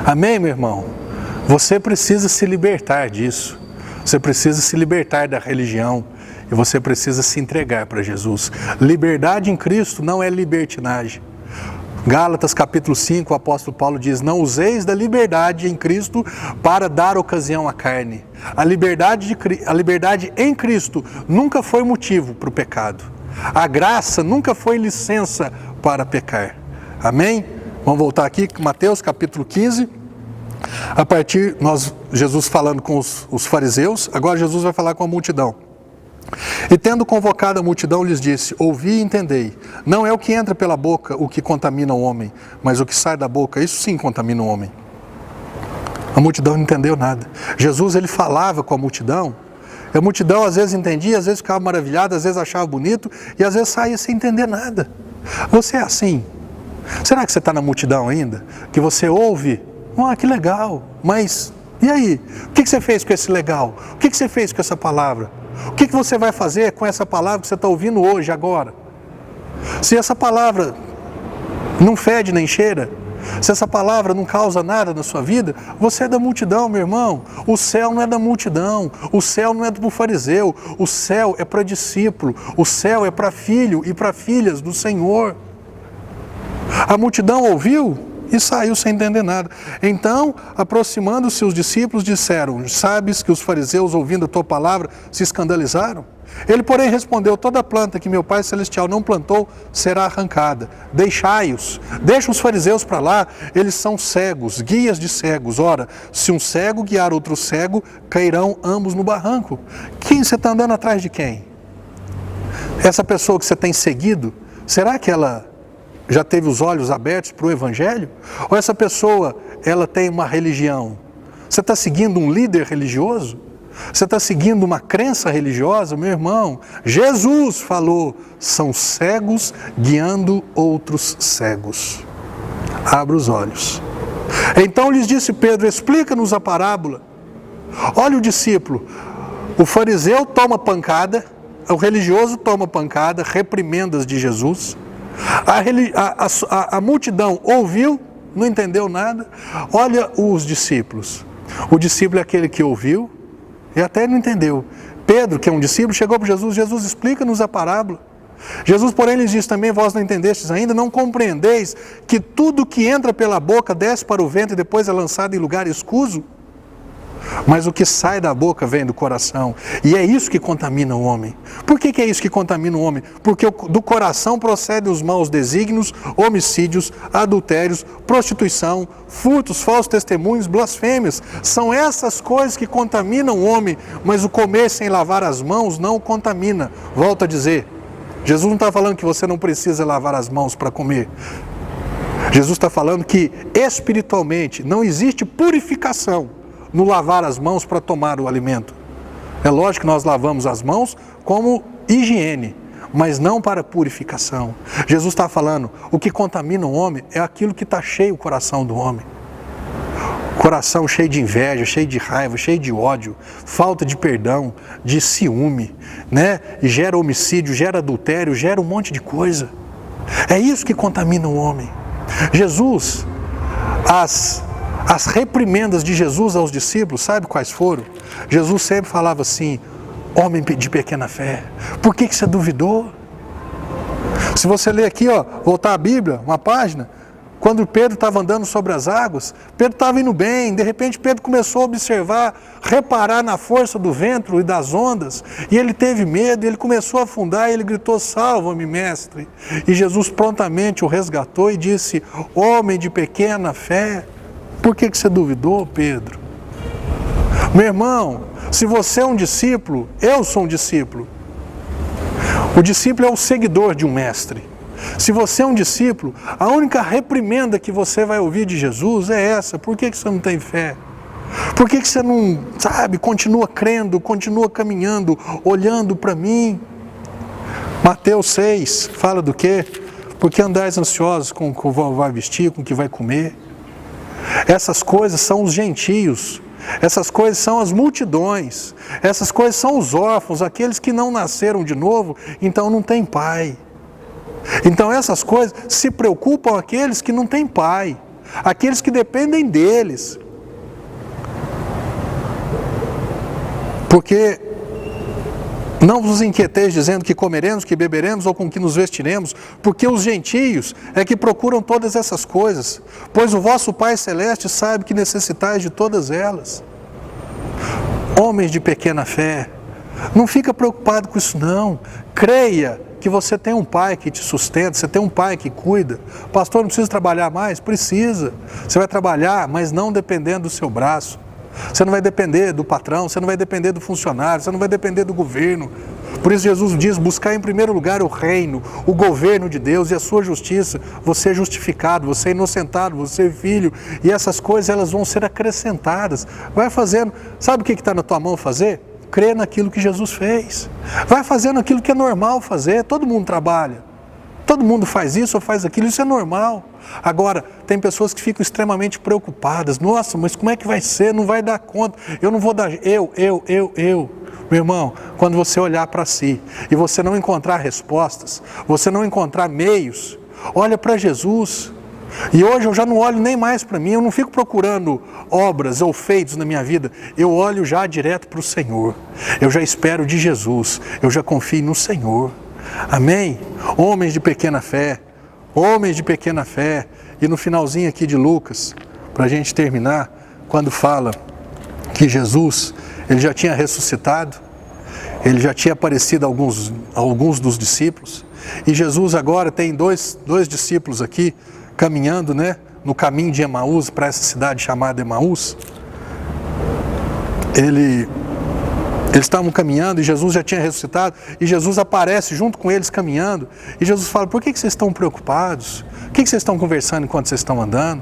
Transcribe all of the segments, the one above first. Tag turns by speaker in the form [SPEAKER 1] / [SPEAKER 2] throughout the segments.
[SPEAKER 1] Amém, meu irmão? Você precisa se libertar disso. Você precisa se libertar da religião. E você precisa se entregar para Jesus. Liberdade em Cristo não é libertinagem. Gálatas capítulo 5, o apóstolo Paulo diz: não useis da liberdade em Cristo para dar ocasião à carne. A liberdade em Cristo nunca foi motivo para o pecado. A graça nunca foi licença para pecar. Amém? Vamos voltar aqui, Mateus capítulo 15. A partir, Jesus falando com os fariseus, agora Jesus vai falar com a multidão. E tendo convocado a multidão, lhes disse: ouvi e entendei, não é o que entra pela boca o que contamina o homem, mas o que sai da boca, isso sim contamina o homem. A multidão não entendeu nada. Jesus, ele falava com a multidão, e a multidão às vezes entendia, às vezes ficava maravilhada, às vezes achava bonito, e às vezes saía sem entender nada. Você é assim? Será que você está na multidão ainda? Que você ouve, que legal, mas e aí? O que você fez com esse legal? O que você fez com essa palavra? O que você vai fazer com essa palavra que você está ouvindo hoje, agora? Se essa palavra não fede nem cheira, se essa palavra não causa nada na sua vida, você é da multidão, meu irmão. O céu não é da multidão, o céu não é para o fariseu, o céu é para discípulo, o céu é para filho e para filhas do Senhor. A multidão ouviu e saiu sem entender nada. Então, aproximando-se os discípulos, disseram: sabes que os fariseus, ouvindo a tua palavra, se escandalizaram? Ele, porém, respondeu: toda planta que meu Pai Celestial não plantou será arrancada. Deixai-os, deixa os fariseus para lá, eles são cegos, guias de cegos. Ora, se um cego guiar outro cego, cairão ambos no barranco. Quem você está andando atrás de quem? Essa pessoa que você tem seguido, será que ela já teve os olhos abertos para o Evangelho? Ou essa pessoa, ela tem uma religião? Você está seguindo um líder religioso? Você está seguindo uma crença religiosa? Meu irmão, Jesus falou: são cegos guiando outros cegos. Abra os olhos. Então lhes disse Pedro: explica-nos a parábola. Olha o discípulo, o fariseu toma pancada, o religioso toma pancada, reprimendas de Jesus. A multidão ouviu, não entendeu nada. Olha os discípulos. O discípulo é aquele que ouviu e até não entendeu. Pedro, que é um discípulo, chegou para Jesus: Jesus, explica-nos a parábola. Jesus, porém, lhes disse também: vós não entendestes ainda, não compreendeis que tudo que entra pela boca desce para o ventre e depois é lançado em lugar escuso? Mas o que sai da boca vem do coração, e é isso que contamina o homem. Por que é isso que contamina o homem? Porque do coração procedem os maus desígnios, homicídios, adultérios, prostituição, furtos, falsos testemunhos, blasfêmias. São essas coisas que contaminam o homem, mas o comer sem lavar as mãos não o contamina. Volto a dizer, Jesus não está falando que você não precisa lavar as mãos para comer. Jesus está falando que espiritualmente não existe purificação no lavar as mãos para tomar o alimento. É lógico que nós lavamos as mãos como higiene, mas não para purificação. Jesus está falando, o que contamina o homem é aquilo que está cheio o coração do homem. Coração cheio de inveja, cheio de raiva, cheio de ódio, falta de perdão, de ciúme, né? E gera homicídio, gera adultério, gera um monte de coisa. É isso que contamina o homem. Jesus, as reprimendas de Jesus aos discípulos, sabe quais foram? Jesus sempre falava assim: homem de pequena fé, por que você duvidou? Se você ler aqui, voltar a Bíblia, uma página, quando Pedro estava andando sobre as águas, Pedro estava indo bem, de repente Pedro começou a observar, reparar na força do vento e das ondas, e ele teve medo, ele começou a afundar, e ele gritou: salva-me, mestre. E Jesus prontamente o resgatou e disse: homem de pequena fé, por que você duvidou, Pedro? Meu irmão, se você é um discípulo, eu sou um discípulo. O discípulo é o seguidor de um mestre. Se você é um discípulo, a única reprimenda que você vai ouvir de Jesus é essa: por que você não tem fé? Por que você não, continua crendo, continua caminhando, olhando para mim? Mateus 6 fala do quê? Porque andais ansiosos com o que vai vestir, com o que vai comer. Essas coisas são os gentios, essas coisas são as multidões, essas coisas são os órfãos, aqueles que não nasceram de novo, então não tem pai. Então essas coisas se preocupam aqueles que não têm pai. aqueles que dependem deles. Porque não vos inquieteis dizendo que comeremos, que beberemos ou com que nos vestiremos, porque os gentios é que procuram todas essas coisas, pois o vosso Pai Celeste sabe que necessitais de todas elas. Homens de pequena fé, não fica preocupado com isso não. Creia que você tem um pai que te sustenta, você tem um pai que cuida. Pastor, não precisa trabalhar mais? Precisa. Você vai trabalhar, mas não dependendo do seu braço. Você não vai depender do patrão, você não vai depender do funcionário, você não vai depender do governo. Por isso Jesus diz, buscar em primeiro lugar o reino, o governo de Deus e a sua justiça. Você é justificado, você é inocentado, você é filho. E essas coisas elas vão ser acrescentadas. Vai fazendo, sabe o que está na tua mão fazer? Crer naquilo que Jesus fez. Vai fazendo aquilo que é normal fazer, todo mundo trabalha. Todo mundo faz isso ou faz aquilo, isso é normal. Agora, tem pessoas que ficam extremamente preocupadas. Nossa, mas como é que vai ser? Não vai dar conta. Eu não vou dar... Eu. Meu irmão, quando você olhar para si e você não encontrar respostas, você não encontrar meios, olha para Jesus. E hoje eu já não olho nem mais para mim, eu não fico procurando obras ou feitos na minha vida. Eu olho já direto para o Senhor. Eu já espero de Jesus, eu já confio no Senhor. Amém? Homens de pequena fé, homens de pequena fé. E no finalzinho aqui de Lucas, para a gente terminar, quando fala que Jesus, ele já tinha ressuscitado, ele já tinha aparecido a alguns dos discípulos, e Jesus agora tem dois discípulos aqui, caminhando, né, no caminho de Emaús, para essa cidade chamada Emaús. Eles estavam caminhando e Jesus já tinha ressuscitado, e Jesus aparece junto com eles caminhando, e Jesus fala, por que vocês estão preocupados? O que vocês estão conversando enquanto vocês estão andando?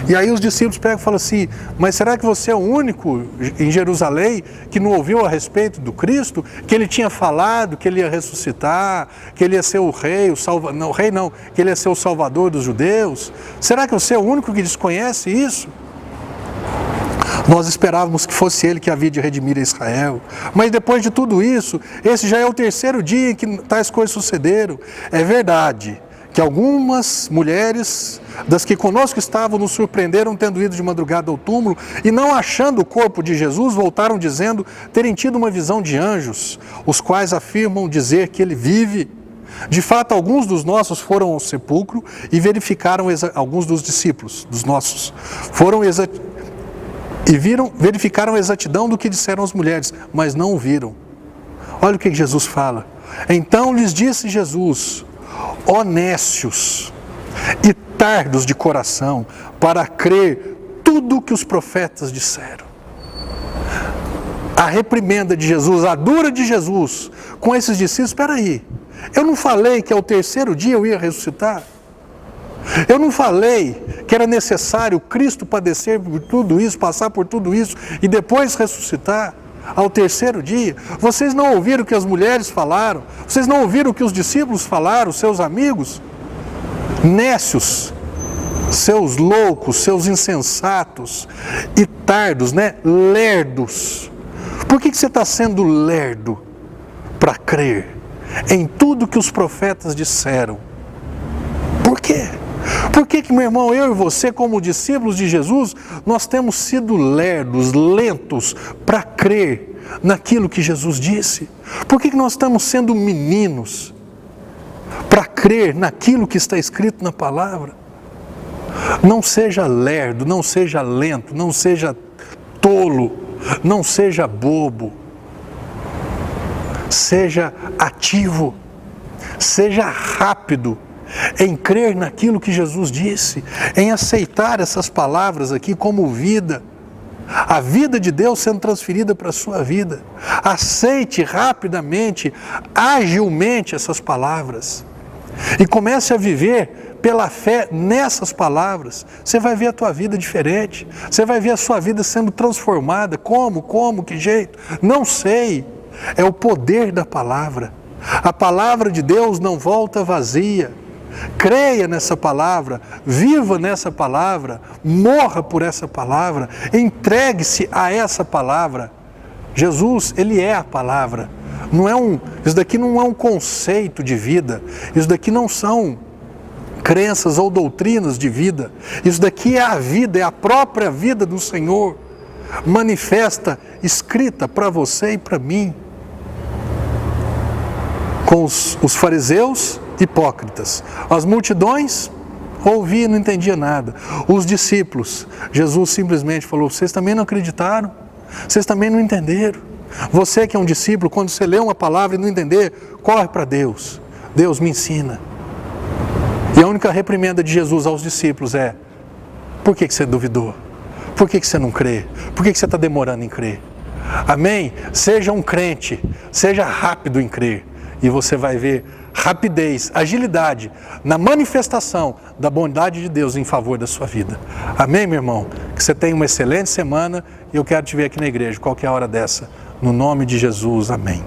[SPEAKER 1] E aí os discípulos pegam e falam assim, mas será que você é o único em Jerusalém que não ouviu a respeito do Cristo? Que ele tinha falado que ele ia ressuscitar, que ele ia ser o rei, que ele ia ser o salvador dos judeus? Será que você é o único que desconhece isso? Nós esperávamos que fosse ele que havia de redimir a Israel. Mas depois de tudo isso, esse já é o terceiro dia em que tais coisas sucederam. É verdade que algumas mulheres das que conosco estavam nos surpreenderam tendo ido de madrugada ao túmulo e não achando o corpo de Jesus, voltaram dizendo terem tido uma visão de anjos, os quais afirmam dizer que ele vive. De fato, alguns dos nossos foram ao sepulcro e verificaram, alguns dos discípulos, dos nossos, verificaram a exatidão do que disseram as mulheres, mas não o viram. Olha o que Jesus fala. Então lhes disse Jesus, ó nécios e tardos de coração, para crer tudo o que os profetas disseram. A reprimenda de Jesus, a dura de Jesus com esses discípulos, espera aí, eu não falei que ao terceiro dia eu ia ressuscitar? Eu não falei que era necessário Cristo padecer por tudo isso, passar por tudo isso e depois ressuscitar ao terceiro dia? Vocês não ouviram o que as mulheres falaram? Vocês não ouviram o que os discípulos falaram, seus amigos? Nécios, seus loucos, seus insensatos e tardos, né? Lerdos. Por que você está sendo lerdo para crer em tudo que os profetas disseram? Por quê? Por que, meu irmão, eu e você, como discípulos de Jesus, nós temos sido lerdos, lentos para crer naquilo que Jesus disse? Por que nós estamos sendo meninos para crer naquilo que está escrito na palavra? Não seja lerdo, não seja lento, não seja tolo, não seja bobo. Seja ativo, seja rápido em crer naquilo que Jesus disse, em aceitar essas palavras aqui como vida, a vida de Deus sendo transferida para a sua vida. Aceite rapidamente, agilmente essas palavras e comece a viver pela fé nessas palavras. Você vai ver a tua vida diferente, você vai ver a sua vida sendo transformada. Como, que jeito? Não sei, é o poder da palavra. A palavra de Deus não volta vazia. Creia nessa palavra, viva nessa palavra, morra por essa palavra, entregue-se a essa palavra. Jesus, ele é a palavra. Isso daqui não é um conceito de vida, isso daqui não são crenças ou doutrinas de vida. Isso daqui é a vida, é a própria vida do Senhor, manifesta, escrita para você e para mim. Com os fariseus hipócritas, as multidões ouvia e não entendia nada. Os discípulos, Jesus simplesmente falou: vocês também não acreditaram? Vocês também não entenderam? Você que é um discípulo, quando você lê uma palavra e não entender, corre para Deus. Deus me ensina. E a única reprimenda de Jesus aos discípulos é: por que você duvidou? Por que você não crê? Por que você está demorando em crer? Amém? Seja um crente, seja rápido em crer. E você vai ver rapidez, agilidade na manifestação da bondade de Deus em favor da sua vida. Amém, meu irmão? Que você tenha uma excelente semana e eu quero te ver aqui na igreja, qualquer hora dessa. No nome de Jesus, amém.